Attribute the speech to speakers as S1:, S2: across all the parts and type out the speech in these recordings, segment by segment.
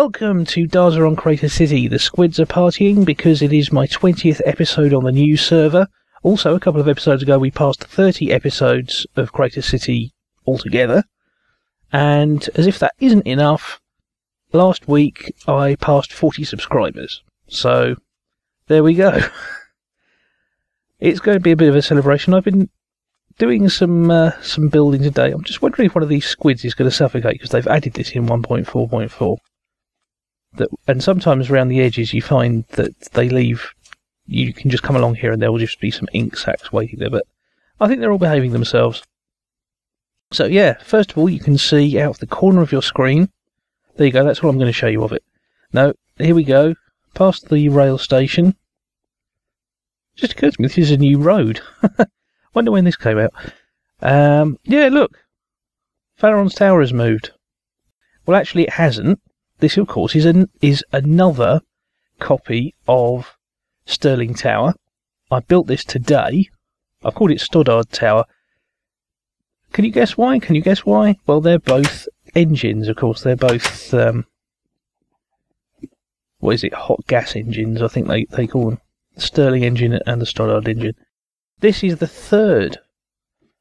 S1: Welcome to Darzzr on Crater City. The squids are partying because it is my 20th episode on the new server. Also, a couple of episodes ago we passed 30 episodes of Crater City altogether. And as if that isn't enough, last week I passed 40 subscribers. So, there we go. It's going to be a bit of a celebration. I've been doing some building today. I'm just wondering if one of these squids is going to suffocate because they've added this in 1.4.4. And sometimes around the edges you find that they leave, you can just come along here and there will just be some ink sacs waiting there, but I think they're all behaving themselves. So yeah, first of all you can see out of the corner of your screen, there you go, that's all I'm going to show you of it. Now, here we go, past the rail station. Just occurred to me this is a new road. Wonder when this came out. Yeah, look, Pharaon's Tower has moved. Well, actually it hasn't. This, of course, is another copy of Stirling Tower. I built this today. I've called it Stoddard Tower. Can you guess why? Can you guess why? Well, they're both engines, of course. They're both, what is it, hot gas engines, I think they call them. The Stirling engine and the Stoddard engine. This is the third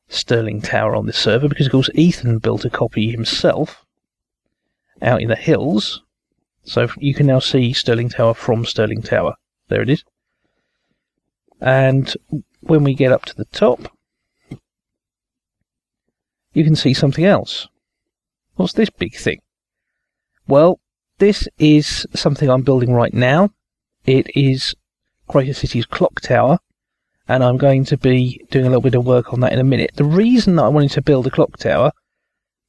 S1: Stirling Tower on this server, because, of course, Ethan built a copy himself out in the hills, so you can now see Stirling Tower from Stirling Tower. There it is. And when we get up to the top, you can see something else. What's this big thing? Well, this is something I'm building right now. It is Crater City's clock tower, and I'm going to be doing a little bit of work on that in a minute. The reason that I wanted to build a clock tower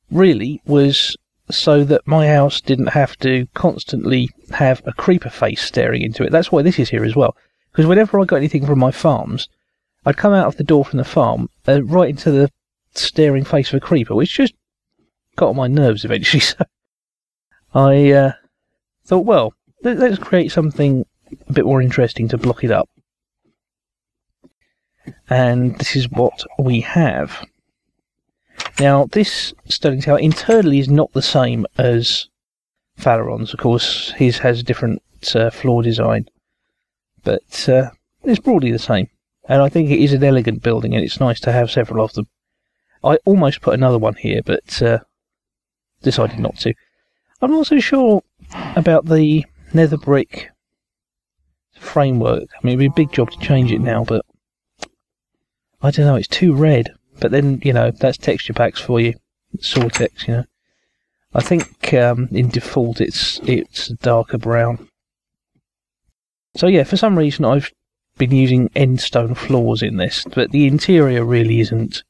S1: really was so that my house didn't have to constantly have a creeper face staring into it. That's why this is here as well. Because whenever I got anything from my farms, I'd come out of the door from the farm right into the staring face of a creeper, which just got on my nerves eventually. So I thought, well, let's create something a bit more interesting to block it up. And this is what we have. Now, this Stirling Tower internally is not the same as Pharaon's. Of course, his has a different floor design. But it's broadly the same. And I think it is an elegant building, and it's nice to have several of them. I almost put another one here, but decided not to. I'm not so sure about the nether brick framework. I mean, it'd be a big job to change it now, but I don't know, it's too red. But then, you know, that's texture packs for you. It's Sortex, you know. I think in default it's darker brown. So yeah, for some reason I've been using end stone floors in this, but the interior really isn't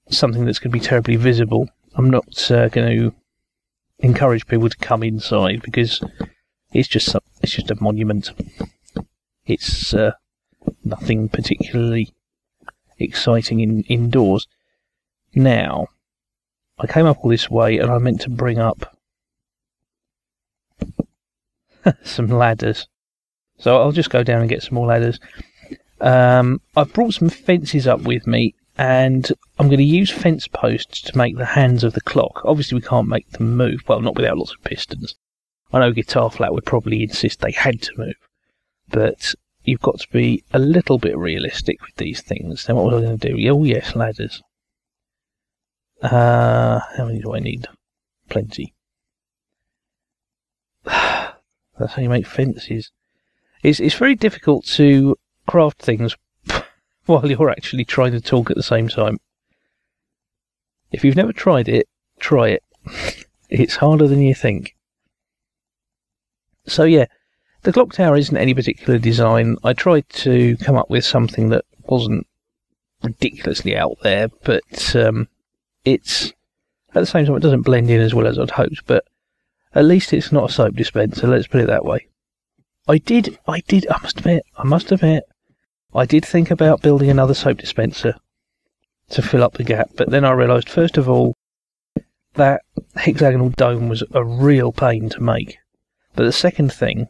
S1: something that's going to be terribly visible. I'm not going to encourage people to come inside because it's just a monument. It's nothing particularly exciting indoors. Now, I came up all this way and I meant to bring up some ladders. So I'll just go down and get some more ladders. I've brought some fences up with me, and I'm going to use fence posts to make the hands of the clock. Obviously we can't make them move, well, not without lots of pistons. I know Guitar Flat would probably insist they had to move, but you've got to be a little bit realistic with these things. Now, what was I going to do? Oh, yes, ladders. How many do I need? Plenty. That's how you make fences. It's very difficult to craft things while you're actually trying to talk at the same time. If you've never tried it, try it. It's harder than you think. So, yeah. The clock tower isn't any particular design. I tried to come up with something that wasn't ridiculously out there, but it's, at the same time, it doesn't blend in as well as I'd hoped, but at least it's not a soap dispenser, let's put it that way. I must admit, I did think about building another soap dispenser to fill up the gap, but then I realised, first of all, that hexagonal dome was a real pain to make. But the second thing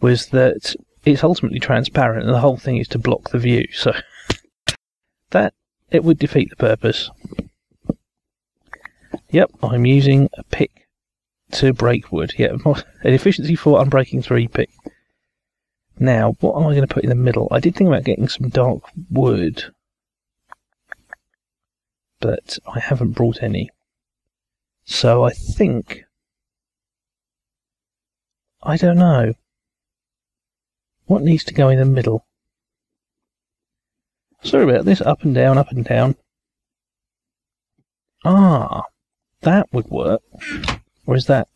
S1: was that it's ultimately transparent and the whole thing is to block the view, so that it would defeat the purpose. Yep, I'm using a pick to break wood. Yeah, an efficiency 4, unbreaking 3p. Now, what am I going to put in the middle? I did think about getting some dark wood, but I haven't brought any. So I think... I don't know. What needs to go in the middle? Sorry about this. Up and down, up and down. Ah, that would work. Or is that...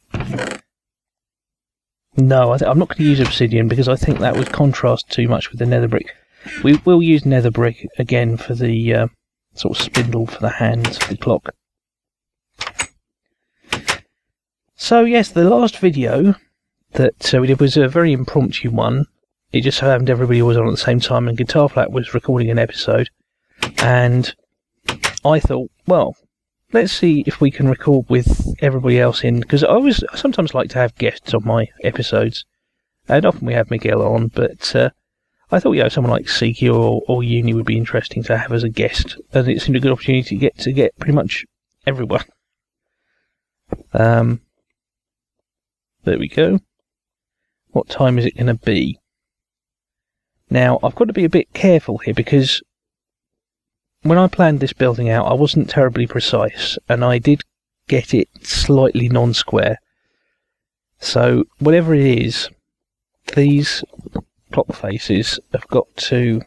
S1: No, I'm not going to use obsidian because I think that would contrast too much with the nether brick. We will use nether brick again for the sort of spindle for the hands of the clock. So yes, the last video that we did was a very impromptu one. It just so happened everybody was on at the same time, and Guitar Flat was recording an episode. And I thought, well, let's see if we can record with everybody else in, because I sometimes like to have guests on my episodes, and often we have Miguel on, but I thought, someone like Siki or Uni would be interesting to have as a guest, and it seemed a good opportunity to get pretty much everyone. There we go. What time is it going to be? Now, I've got to be a bit careful here, because when I planned this building out, I wasn't terribly precise, and I did get it slightly non-square. So, whatever it is, these clock faces have got to...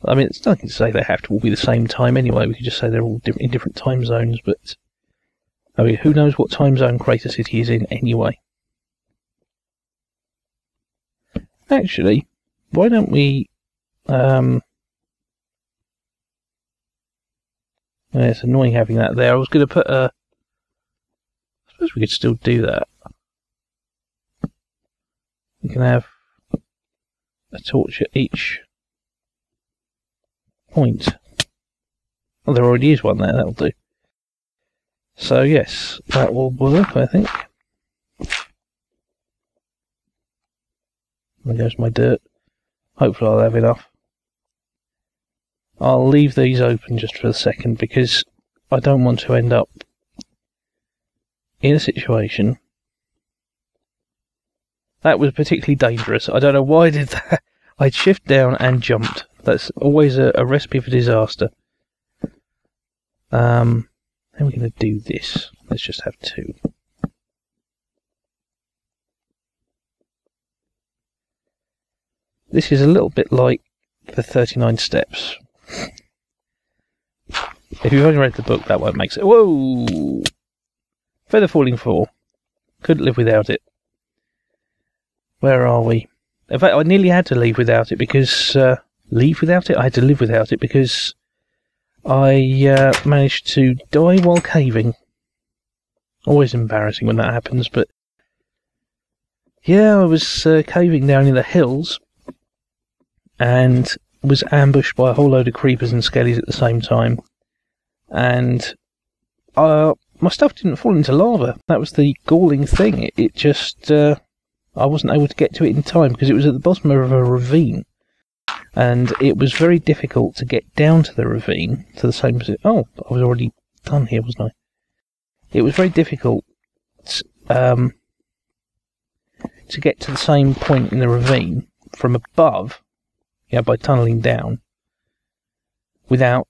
S1: I mean, it's nothing to say they have to all be the same time anyway. We could just say they're all in different time zones, but... I mean, who knows what time zone Crater City is in anyway? Actually, why don't we... it's annoying having that there. I was going to put a... I suppose we could still do that. We can have a torch at each point. Oh, there already is one there. That'll do. So, yes, that will work, I think. There goes my dirt. Hopefully I'll have enough. I'll leave these open just for a second because I don't want to end up in a situation. That was particularly dangerous. I don't know why I did that. I'd shift down and jumped. That's always a recipe for disaster. Then we're going to do this. Let's just have 2. This is a little bit like the 39 steps. If you've only read the book, that won't make sense. Whoa! Feather Falling 4. Couldn't live without it. Where are we? In fact, I nearly had to leave without it because... leave without it? I had to live without it because I managed to die while caving. Always embarrassing when that happens, but... Yeah, I was caving down in the hills and was ambushed by a whole load of creepers and skellies at the same time. And my stuff didn't fall into lava. That was the galling thing. It just... I wasn't able to get to it in time because it was at the bottom of a ravine. And it was very difficult to get down to the ravine, to the same position. Oh, I was already done here, wasn't I? It was very difficult to get to the same point in the ravine from above, by tunnelling down, without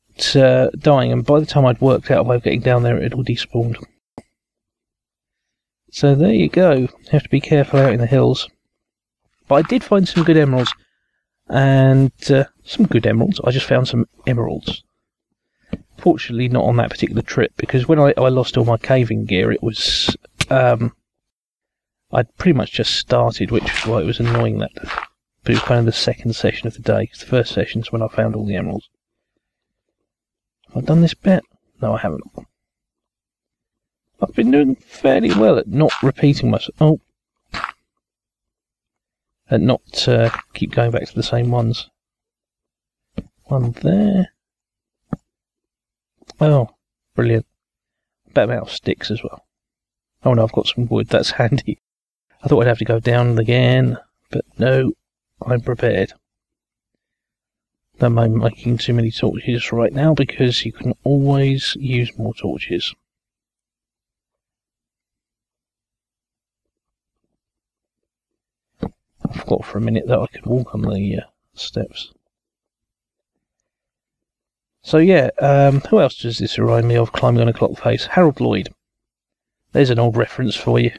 S1: dying. And by the time I'd worked out a way of getting down there, it had all despawned. So there you go. You have to be careful out in the hills. But I did find some good emeralds. And some good emeralds. I just found some emeralds. Fortunately not on that particular trip, because when I lost all my caving gear, it was... I'd pretty much just started, which is why it was annoying that day. But it was kind of the second session of the day. The first session is when I found all the emeralds. Have I done this bit? No, I haven't. I've been doing fairly well at not repeating myself. Oh. And not keep going back to the same ones. One there. Oh, brilliant. Better amount of sticks as well. Oh no, I've got some wood, that's handy. I thought I'd have to go down again, but no, I'm prepared. Don't mind making too many torches right now because you can always use more torches. forgot for a minute that I could walk on the steps. So yeah, who else does this remind me of climbing on a clock face? Harold Lloyd. There's an old reference for you.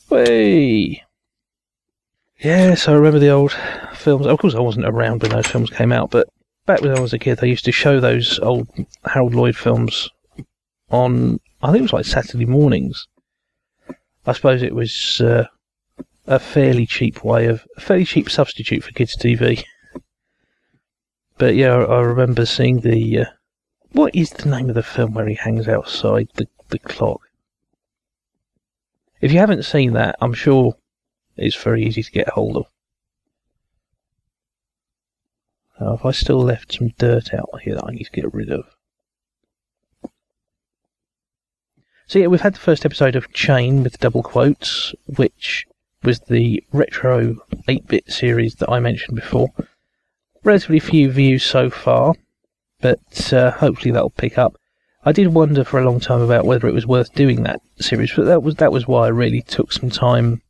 S1: Whey! Yes, I remember the old films. Of course I wasn't around when those films came out, but back when I was a kid they used to show those old Harold Lloyd films on, I think it was like Saturday mornings. I suppose it was a fairly cheap substitute for kids' TV. But yeah, I remember seeing the... what is the name of the film where he hangs outside the clock? If you haven't seen that, I'm sure it's very easy to get hold of. Now, if I still left some dirt out here that I need to get rid of. So yeah, we've had the first episode of Chain with double quotes, which was the retro 8-bit series that I mentioned before. Relatively few views so far, but hopefully that'll pick up. I did wonder for a long time about whether it was worth doing that series, but that was why I really took some time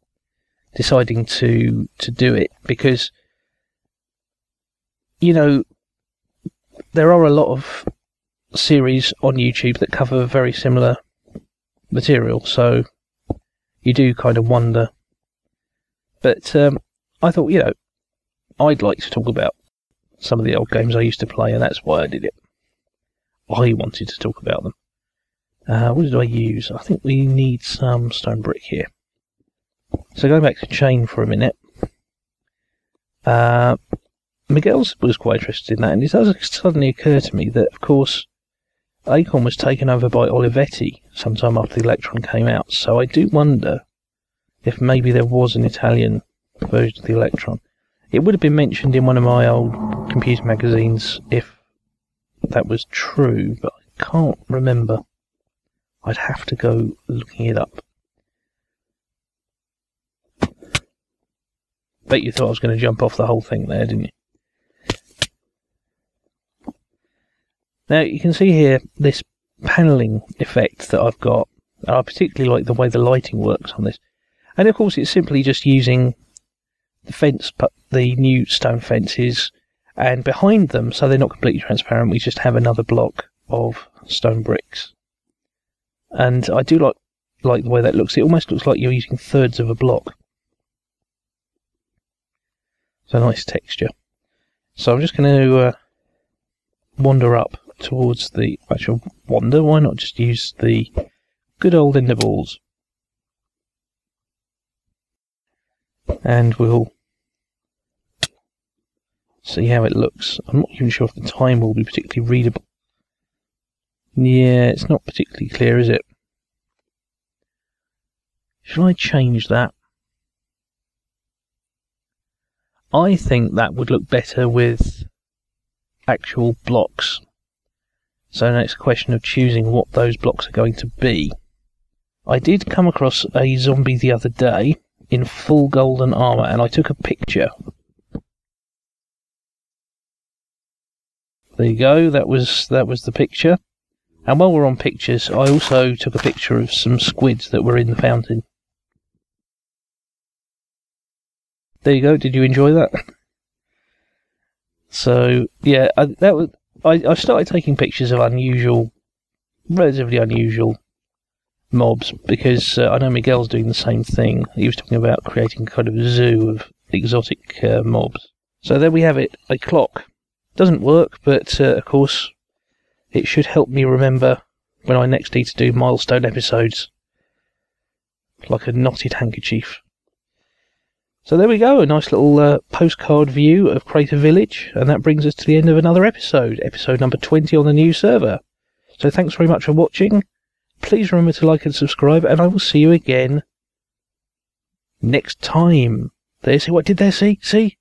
S1: deciding to do it, because, you know, there are a lot of series on YouTube that cover very similar material, so you do kind of wonder. But I thought, you know, I'd like to talk about some of the old games I used to play, and that's why I did it. I wanted to talk about them. What did I use? I think we need some stone brick here. So going back to Chain for a minute. Miguel was quite interested in that, and it does suddenly occur to me that, of course, Acorn was taken over by Olivetti sometime after the Electron came out, so I do wonder if maybe there was an Italian version of the Electron. It would have been mentioned in one of my old computer magazines if that was true, but I can't remember. I'd have to go looking it up. Bet you thought I was going to jump off the whole thing there, didn't you? Now, you can see here this panelling effect that I've got. I particularly like the way the lighting works on this. And of course, it's simply just using the fence, the new stone fences, and behind them, so they're not completely transparent, we just have another block of stone bricks. And I do like the way that looks. It almost looks like you're using thirds of a block. It's a nice texture. So I'm just going to wander up towards the actual wander. Why not just use the good old ender balls? And we'll see how it looks. I'm not even sure if the time will be particularly readable. Yeah, it's not particularly clear, is it? Should I change that? I think that would look better with actual blocks. So now it's a question of choosing what those blocks are going to be. I did come across a zombie the other day in full golden armour, and I took a picture. There you go, that was the picture. And while we're on pictures, I also took a picture of some squids that were in the fountain. There you go, did you enjoy that? So, yeah, I started taking pictures of relatively unusual mobs, because I know Miguel's doing the same thing. He was talking about creating a kind of zoo of exotic mobs. So there we have it, a clock. Doesn't work, but of course it should help me remember when I next need to do milestone episodes. Like a knotted handkerchief. So there we go, a nice little postcard view of Crater Village, and that brings us to the end of another episode number 20 on the new server. So thanks very much for watching. Please remember to like and subscribe, and I will see you again next time. There, see what I did there? See?